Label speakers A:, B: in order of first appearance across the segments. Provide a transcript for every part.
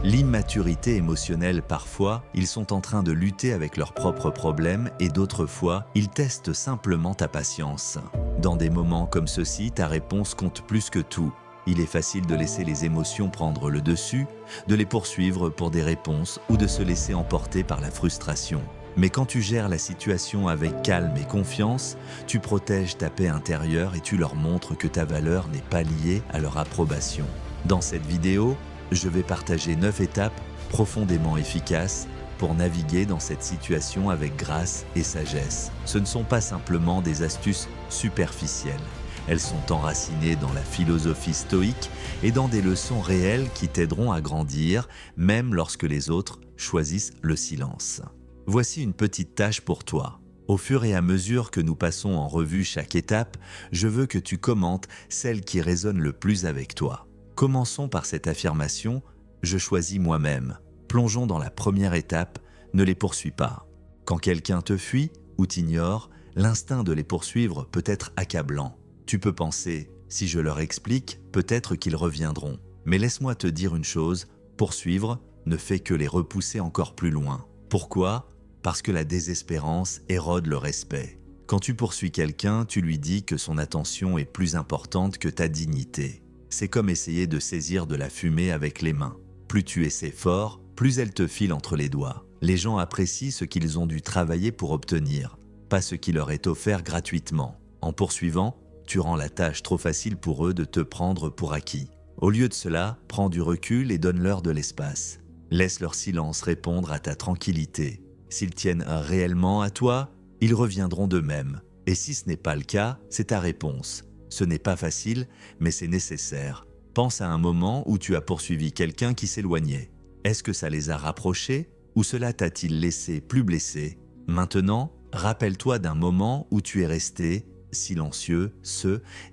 A: L'immaturité émotionnelle, parfois, ils sont en train de lutter avec leurs propres problèmes et d'autres fois, ils testent simplement ta patience. Dans des moments comme ceux-ci, ta réponse compte plus que tout. Il est facile de laisser les émotions prendre le dessus, de les poursuivre pour des réponses ou de se laisser emporter par la frustration. Mais quand tu gères la situation avec calme et confiance, tu protèges ta paix intérieure et tu leur montres que ta valeur n'est pas liée à leur approbation. Dans cette vidéo, je vais partager 9 étapes profondément efficaces pour naviguer dans cette situation avec grâce et sagesse. Ce ne sont pas simplement des astuces superficielles. Elles sont enracinées dans la philosophie stoïque et dans des leçons réelles qui t'aideront à grandir, même lorsque les autres choisissent le silence. Voici une petite tâche pour toi. Au fur et à mesure que nous passons en revue chaque étape, je veux que tu commentes celle qui résonne le plus avec toi. Commençons par cette affirmation « Je choisis moi-même ». Plongeons dans la première étape, ne les poursuis pas. Quand quelqu'un te fuit ou t'ignore, l'instinct de les poursuivre peut être accablant. Tu peux penser « si je leur explique, peut-être qu'ils reviendront ». Mais laisse-moi te dire une chose, poursuivre ne fait que les repousser encore plus loin. Pourquoi ? Parce que la désespérance érode le respect. Quand tu poursuis quelqu'un, tu lui dis que son attention est plus importante que ta dignité. C'est comme essayer de saisir de la fumée avec les mains. Plus tu essaies fort, plus elle te file entre les doigts. Les gens apprécient ce qu'ils ont dû travailler pour obtenir, pas ce qui leur est offert gratuitement. En poursuivant, tu rends la tâche trop facile pour eux de te prendre pour acquis. Au lieu de cela, prends du recul et donne-leur de l'espace. Laisse leur silence répondre à ta tranquillité. S'ils tiennent réellement à toi, ils reviendront d'eux-mêmes. Et si ce n'est pas le cas, c'est ta réponse. Ce n'est pas facile, mais c'est nécessaire. Pense à un moment où tu as poursuivi quelqu'un qui s'éloignait. Est-ce que ça les a rapprochés ou cela t'a-t-il laissé plus blessé? Maintenant, rappelle-toi d'un moment où tu es resté silencieux,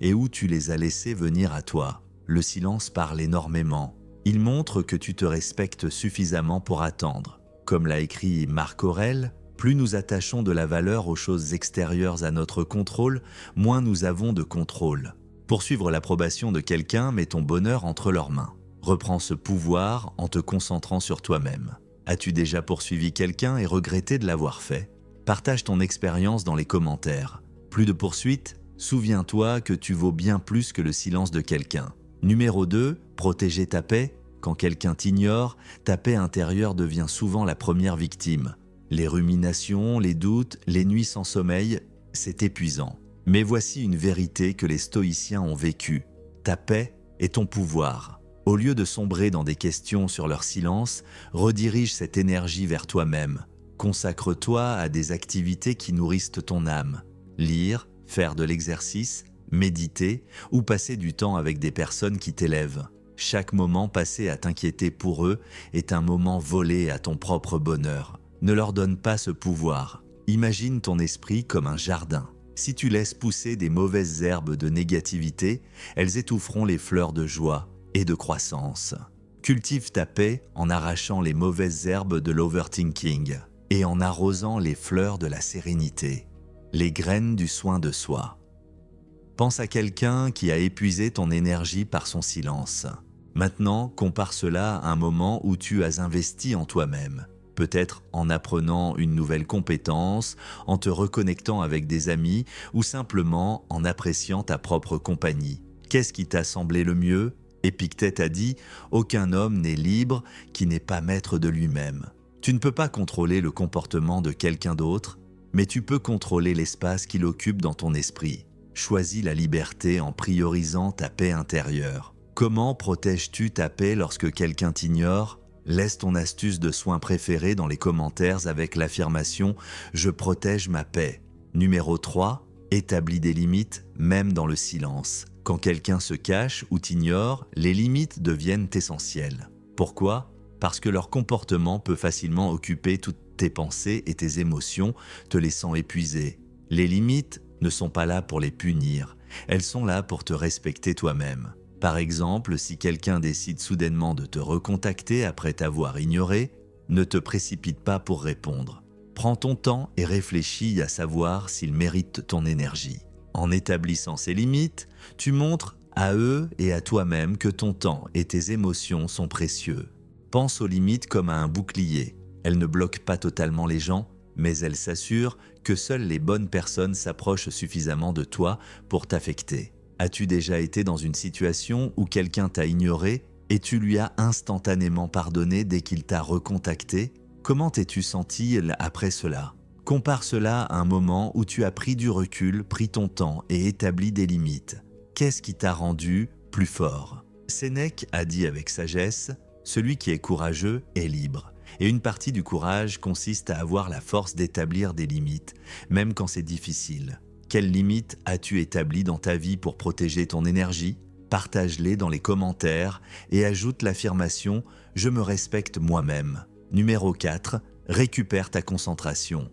A: et où tu les as laissés venir à toi. Le silence parle énormément. Il montre que tu te respectes suffisamment pour attendre. Comme l'a écrit Marc Aurèle, plus nous attachons de la valeur aux choses extérieures à notre contrôle, moins nous avons de contrôle. Poursuivre l'approbation de quelqu'un met ton bonheur entre leurs mains. Reprends ce pouvoir en te concentrant sur toi-même. As-tu déjà poursuivi quelqu'un et regretté de l'avoir fait? Partage ton expérience dans les commentaires. Plus de poursuites? Souviens-toi que tu vaux bien plus que le silence de quelqu'un. Numéro 2, protéger ta paix. Quand quelqu'un t'ignore, ta paix intérieure devient souvent la première victime. Les ruminations, les doutes, les nuits sans sommeil, c'est épuisant. Mais voici une vérité que les stoïciens ont vécue. Ta paix est ton pouvoir. Au lieu de sombrer dans des questions sur leur silence, redirige cette énergie vers toi-même. Consacre-toi à des activités qui nourrissent ton âme. Lire, faire de l'exercice, méditer ou passer du temps avec des personnes qui t'élèvent. Chaque moment passé à t'inquiéter pour eux est un moment volé à ton propre bonheur. Ne leur donne pas ce pouvoir. Imagine ton esprit comme un jardin. Si tu laisses pousser des mauvaises herbes de négativité, elles étoufferont les fleurs de joie et de croissance. Cultive ta paix en arrachant les mauvaises herbes de l'overthinking et en arrosant les fleurs de la sérénité, les graines du soin de soi. Pense à quelqu'un qui a épuisé ton énergie par son silence. Maintenant, compare cela à un moment où tu as investi en toi-même. Peut-être en apprenant une nouvelle compétence, en te reconnectant avec des amis ou simplement en appréciant ta propre compagnie. Qu'est-ce qui t'a semblé le mieux? Épictète a dit « Aucun homme n'est libre qui n'est pas maître de lui-même ». Tu ne peux pas contrôler le comportement de quelqu'un d'autre, mais tu peux contrôler l'espace qu'il occupe dans ton esprit. Choisis la liberté en priorisant ta paix intérieure. Comment protèges-tu ta paix lorsque quelqu'un t'ignore? Laisse ton astuce de soin préférée dans les commentaires avec l'affirmation « Je protège ma paix ». Numéro 3, établis des limites même dans le silence. Quand quelqu'un se cache ou t'ignore, les limites deviennent essentielles. Pourquoi? Parce que leur comportement peut facilement occuper toutes tes pensées et tes émotions, te laissant épuisé. Les limites ne sont pas là pour les punir, elles sont là pour te respecter toi-même. Par exemple, si quelqu'un décide soudainement de te recontacter après t'avoir ignoré, ne te précipite pas pour répondre. Prends ton temps et réfléchis à savoir s'il mérite ton énergie. En établissant ces limites, tu montres à eux et à toi-même que ton temps et tes émotions sont précieux. Pense aux limites comme à un bouclier. Elles ne bloquent pas totalement les gens, mais elles s'assurent que seules les bonnes personnes s'approchent suffisamment de toi pour t'affecter. As-tu déjà été dans une situation où quelqu'un t'a ignoré et tu lui as instantanément pardonné dès qu'il t'a recontacté? Comment t'es-tu senti après cela? Compare cela à un moment où tu as pris du recul, pris ton temps et établi des limites. Qu'est-ce qui t'a rendu plus fort? Sénèque a dit avec sagesse, « Celui qui est courageux est libre ». Et une partie du courage consiste à avoir la force d'établir des limites, même quand c'est difficile. Quelles limites as-tu établies dans ta vie pour protéger ton énergie? Partage-les dans les commentaires et ajoute l'affirmation « Je me respecte moi-même ». Numéro 4. Récupère ta concentration.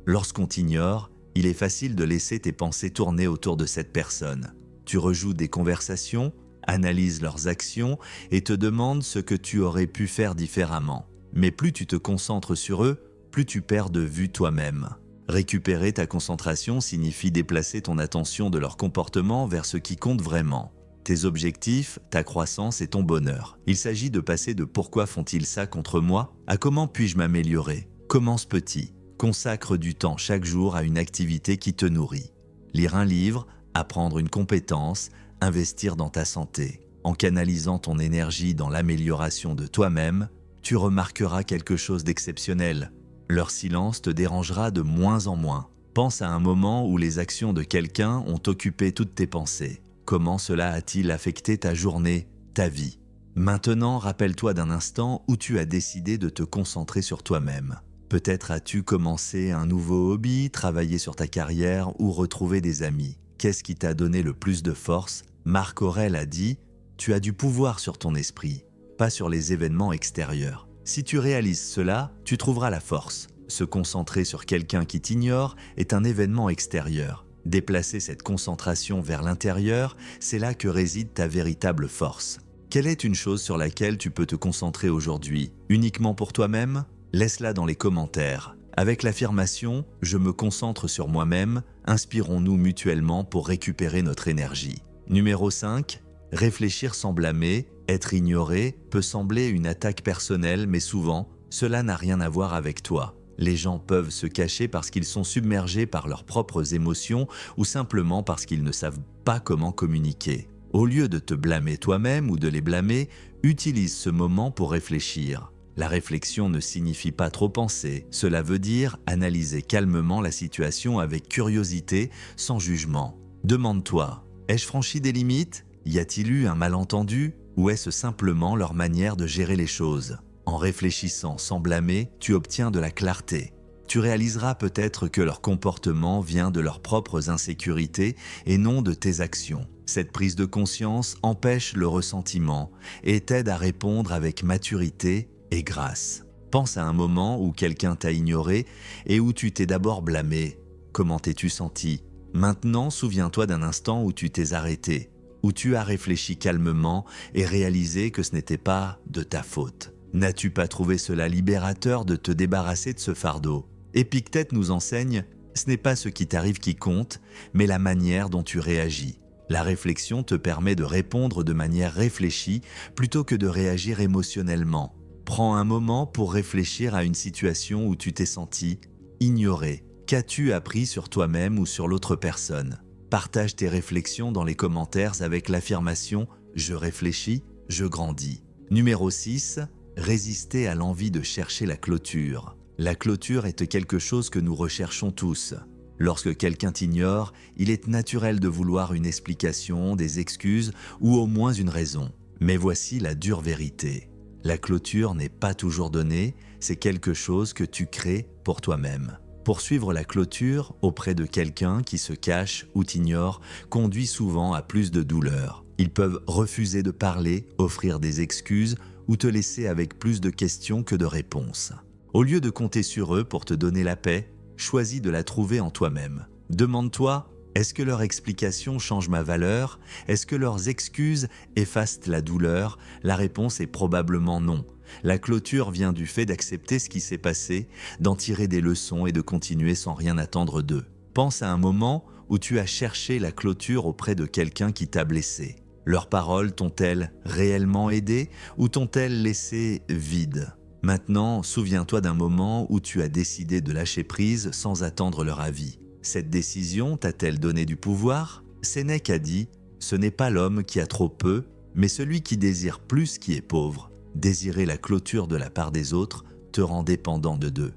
A: Lorsqu'on t'ignore, il est facile de laisser tes pensées tourner autour de cette personne. Tu rejoues des conversations, analyses leurs actions et te demandes ce que tu aurais pu faire différemment. Mais plus tu te concentres sur eux, plus tu perds de vue toi-même. Récupérer ta concentration signifie déplacer ton attention de leur comportement vers ce qui compte vraiment. Tes objectifs, ta croissance et ton bonheur. Il s'agit de passer de « pourquoi font-ils ça contre moi » à « comment puis-je m'améliorer ». Commence petit. Consacre du temps chaque jour à une activité qui te nourrit. Lire un livre, apprendre une compétence, investir dans ta santé. En canalisant ton énergie dans l'amélioration de toi-même, tu remarqueras quelque chose d'exceptionnel. Leur silence te dérangera de moins en moins. Pense à un moment où les actions de quelqu'un ont occupé toutes tes pensées. Comment cela a-t-il affecté ta journée, ta vie? Maintenant, rappelle-toi d'un instant où tu as décidé de te concentrer sur toi-même. Peut-être as-tu commencé un nouveau hobby, travaillé sur ta carrière ou retrouvé des amis. Qu'est-ce qui t'a donné le plus de force? Marc Aurèle a dit « Tu as du pouvoir sur ton esprit, pas sur les événements extérieurs. Si tu réalises cela, tu trouveras la force. Se concentrer sur quelqu'un qui t'ignore est un événement extérieur. Déplacer cette concentration vers l'intérieur, c'est là que réside ta véritable force. Quelle est une chose sur laquelle tu peux te concentrer aujourd'hui? Uniquement pour toi-même? Laisse-la dans les commentaires. Avec l'affirmation « Je me concentre sur moi-même », inspirons-nous mutuellement pour récupérer notre énergie. Numéro 5. Réfléchir sans blâmer. Être ignoré peut sembler une attaque personnelle, mais souvent, cela n'a rien à voir avec toi. Les gens peuvent se cacher parce qu'ils sont submergés par leurs propres émotions ou simplement parce qu'ils ne savent pas comment communiquer. Au lieu de te blâmer toi-même ou de les blâmer, utilise ce moment pour réfléchir. La réflexion ne signifie pas trop penser, cela veut dire analyser calmement la situation avec curiosité, sans jugement. Demande-toi, ai-je franchi des limites? Y a-t-il eu un malentendu? Ou est-ce simplement leur manière de gérer les choses? En réfléchissant sans blâmer, tu obtiens de la clarté. Tu réaliseras peut-être que leur comportement vient de leurs propres insécurités et non de tes actions. Cette prise de conscience empêche le ressentiment et t'aide à répondre avec maturité et grâce. Pense à un moment où quelqu'un t'a ignoré et où tu t'es d'abord blâmé. Comment t'es-tu senti? Maintenant, souviens-toi d'un instant où tu t'es arrêté, où tu as réfléchi calmement et réalisé que ce n'était pas de ta faute. N'as-tu pas trouvé cela libérateur de te débarrasser de ce fardeau? Épictète nous enseigne, ce n'est pas ce qui t'arrive qui compte, mais la manière dont tu réagis. La réflexion te permet de répondre de manière réfléchie plutôt que de réagir émotionnellement. Prends un moment pour réfléchir à une situation où tu t'es senti ignoré. Qu'as-tu appris sur toi-même ou sur l'autre personne? Partage tes réflexions dans les commentaires avec l'affirmation « Je réfléchis, je grandis ». Numéro 6. Résister à l'envie de chercher la clôture. La clôture est quelque chose que nous recherchons tous. Lorsque quelqu'un t'ignore, il est naturel de vouloir une explication, des excuses ou au moins une raison. Mais voici la dure vérité. La clôture n'est pas toujours donnée, c'est quelque chose que tu crées pour toi-même. Poursuivre la clôture auprès de quelqu'un qui se cache ou t'ignore conduit souvent à plus de douleur. Ils peuvent refuser de parler, offrir des excuses ou te laisser avec plus de questions que de réponses. Au lieu de compter sur eux pour te donner la paix, choisis de la trouver en toi-même. Demande-toi, est-ce que leur explication change ma valeur? Est-ce que leurs excuses effacent la douleur? La réponse est probablement non. La clôture vient du fait d'accepter ce qui s'est passé, d'en tirer des leçons et de continuer sans rien attendre d'eux. Pense à un moment où tu as cherché la clôture auprès de quelqu'un qui t'a blessé. Leurs paroles t'ont-elles réellement aidé ou t'ont-elles laissé vide? Maintenant, souviens-toi d'un moment où tu as décidé de lâcher prise sans attendre leur avis. Cette décision t'a-t-elle donné du pouvoir? Sénèque a dit « Ce n'est pas l'homme qui a trop peu, mais celui qui désire plus qui est pauvre. Désirer la clôture de la part des autres te rend dépendant d'eux.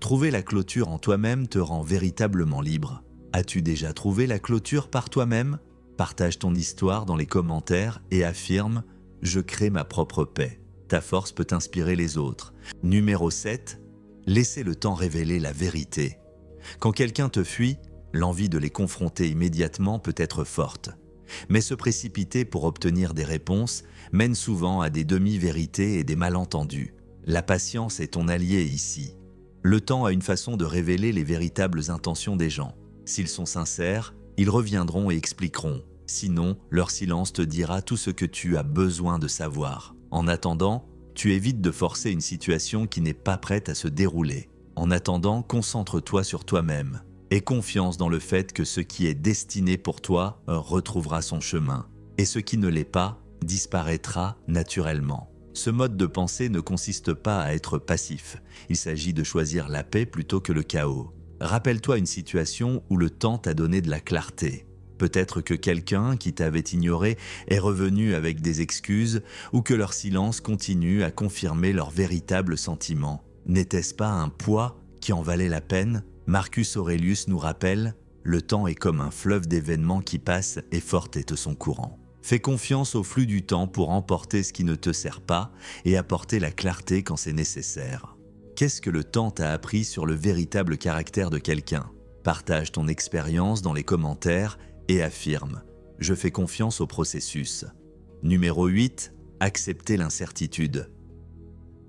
A: Trouver la clôture en toi-même te rend véritablement libre. As-tu déjà trouvé la clôture par toi-même? Partage ton histoire dans les commentaires et affirme « Je crée ma propre paix ». Ta force peut inspirer les autres. Numéro 7. Laissez le temps révéler la vérité. Quand quelqu'un te fuit, l'envie de les confronter immédiatement peut être forte. Mais se précipiter pour obtenir des réponses mène souvent à des demi-vérités et des malentendus. La patience est ton allié ici. Le temps a une façon de révéler les véritables intentions des gens. S'ils sont sincères, ils reviendront et expliqueront. Sinon, leur silence te dira tout ce que tu as besoin de savoir. En attendant, tu évites de forcer une situation qui n'est pas prête à se dérouler. En attendant, concentre-toi sur toi-même. Aie confiance dans le fait que ce qui est destiné pour toi retrouvera son chemin. Et ce qui ne l'est pas disparaîtra naturellement. Ce mode de pensée ne consiste pas à être passif. Il s'agit de choisir la paix plutôt que le chaos. Rappelle-toi une situation où le temps t'a donné de la clarté. Peut-être que quelqu'un qui t'avait ignoré est revenu avec des excuses ou que leur silence continue à confirmer leurs véritables sentiments. N'était-ce pas un poids qui en valait la peine? Marcus Aurelius nous rappelle « Le temps est comme un fleuve d'événements qui passe et fort est son courant ». Fais confiance au flux du temps pour emporter ce qui ne te sert pas et apporter la clarté quand c'est nécessaire. Qu'est-ce que le temps t'a appris sur le véritable caractère de quelqu'un? Partage ton expérience dans les commentaires et affirme « Je fais confiance au processus ». Numéro 8. Accepter l'incertitude.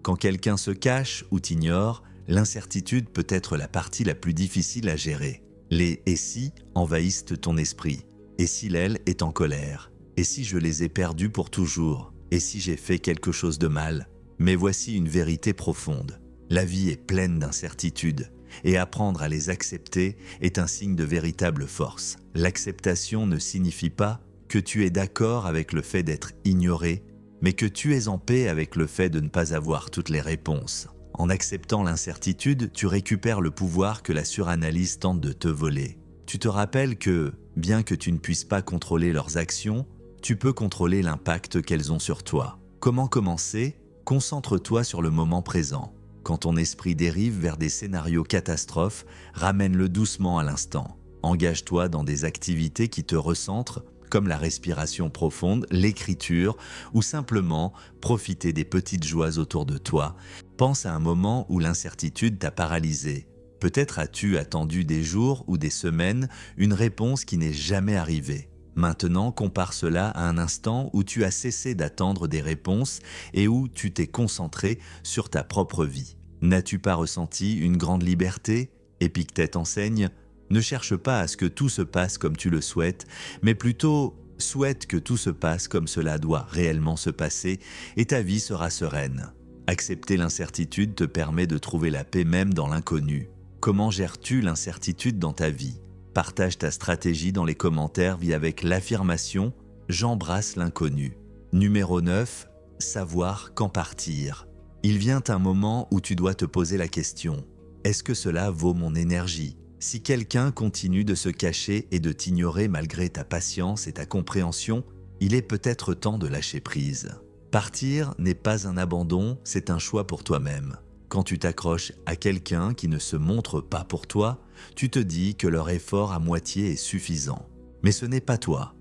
A: Quand quelqu'un se cache ou t'ignore, l'incertitude peut être la partie la plus difficile à gérer. Les « et si » envahissent ton esprit. Et si l'elle est en colère? Et si je les ai perdus pour toujours? Et si j'ai fait quelque chose de mal? Mais voici une vérité profonde. La vie est pleine d'incertitudes. Et apprendre à les accepter est un signe de véritable force. L'acceptation ne signifie pas que tu es d'accord avec le fait d'être ignoré, mais que tu es en paix avec le fait de ne pas avoir toutes les réponses. En acceptant l'incertitude, tu récupères le pouvoir que la suranalyse tente de te voler. Tu te rappelles que, bien que tu ne puisses pas contrôler leurs actions, tu peux contrôler l'impact qu'elles ont sur toi. Comment commencer? Concentre-toi sur le moment présent. Quand ton esprit dérive vers des scénarios catastrophes, ramène-le doucement à l'instant. Engage-toi dans des activités qui te recentrent, comme la respiration profonde, l'écriture ou simplement profiter des petites joies autour de toi. Pense à un moment où l'incertitude t'a paralysé. Peut-être as-tu attendu des jours ou des semaines une réponse qui n'est jamais arrivée. Maintenant, compare cela à un instant où tu as cessé d'attendre des réponses et où tu t'es concentré sur ta propre vie. N'as-tu pas ressenti une grande liberté? Épictète enseigne « Ne cherche pas à ce que tout se passe comme tu le souhaites, mais plutôt souhaite que tout se passe comme cela doit réellement se passer et ta vie sera sereine. » Accepter l'incertitude te permet de trouver la paix même dans l'inconnu. Comment gères-tu l'incertitude dans ta vie? Partage ta stratégie dans les commentaires avec l'affirmation « J'embrasse l'inconnu ». Numéro 9. Savoir quand partir. Il vient un moment où tu dois te poser la question « Est-ce que cela vaut mon énergie ?» Si quelqu'un continue de se cacher et de t'ignorer malgré ta patience et ta compréhension, il est peut-être temps de lâcher prise. Partir n'est pas un abandon, c'est un choix pour toi-même. Quand tu t'accroches à quelqu'un qui ne se montre pas pour toi, tu te dis que leur effort à moitié est suffisant. Mais ce n'est pas toi.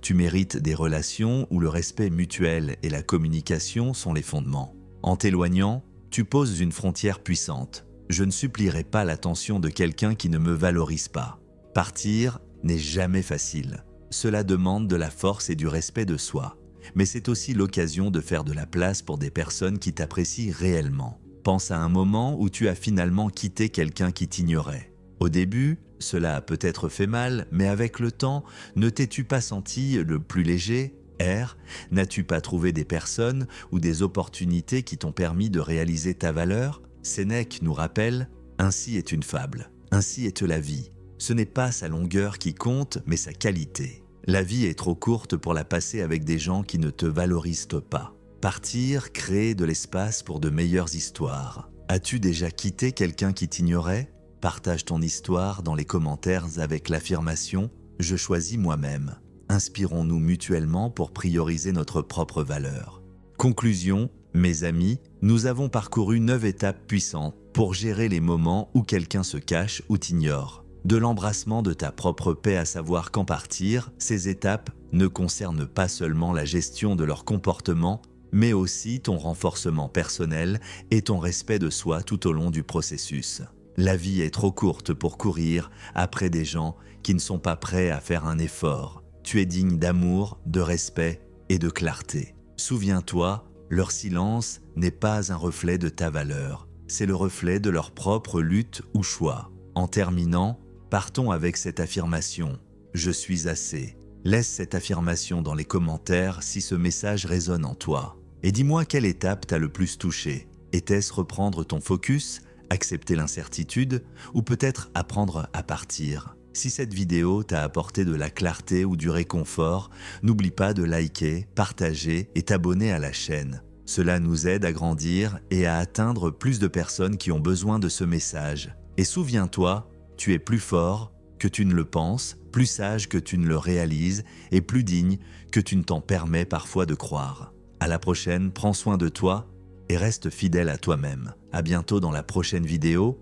A: Tu mérites des relations où le respect mutuel et la communication sont les fondements. En t'éloignant, tu poses une frontière puissante. Je ne supplierai pas l'attention de quelqu'un qui ne me valorise pas. Partir n'est jamais facile. Cela demande de la force et du respect de soi. Mais c'est aussi l'occasion de faire de la place pour des personnes qui t'apprécient réellement. Pense à un moment où tu as finalement quitté quelqu'un qui t'ignorait. Au début, cela a peut-être fait mal, mais avec le temps, ne t'es-tu pas senti le plus léger? N'as-tu pas trouvé des personnes ou des opportunités qui t'ont permis de réaliser ta valeur? Sénèque nous rappelle « Ainsi est une fable, ainsi est la vie. Ce n'est pas sa longueur qui compte, mais sa qualité. » La vie est trop courte pour la passer avec des gens qui ne te valorisent pas. Partir, créer de l'espace pour de meilleures histoires. As-tu déjà quitté quelqu'un qui t'ignorait? Partage ton histoire dans les commentaires avec l'affirmation « Je choisis moi-même ». Inspirons-nous mutuellement pour prioriser notre propre valeur. Conclusion, mes amis, nous avons parcouru 9 étapes puissantes pour gérer les moments où quelqu'un se cache ou t'ignore. De l'embrassement de ta propre paix à savoir quand partir, ces étapes ne concernent pas seulement la gestion de leur comportement, mais aussi ton renforcement personnel et ton respect de soi tout au long du processus. La vie est trop courte pour courir après des gens qui ne sont pas prêts à faire un effort. Tu es digne d'amour, de respect et de clarté. Souviens-toi, leur silence n'est pas un reflet de ta valeur, c'est le reflet de leur propre lutte ou choix. En terminant, partons avec cette affirmation « Je suis assez ». Laisse cette affirmation dans les commentaires si ce message résonne en toi. Et dis-moi quelle étape t'a le plus touché. Était-ce reprendre ton focus, accepter l'incertitude ou peut-être apprendre à partir? Si cette vidéo t'a apporté de la clarté ou du réconfort, n'oublie pas de liker, partager et t'abonner à la chaîne. Cela nous aide à grandir et à atteindre plus de personnes qui ont besoin de ce message. Et souviens-toi, tu es plus fort que tu ne le penses, plus sage que tu ne le réalises et plus digne que tu ne t'en permets parfois de croire. À la prochaine, prends soin de toi et reste fidèle à toi-même. À bientôt dans la prochaine vidéo.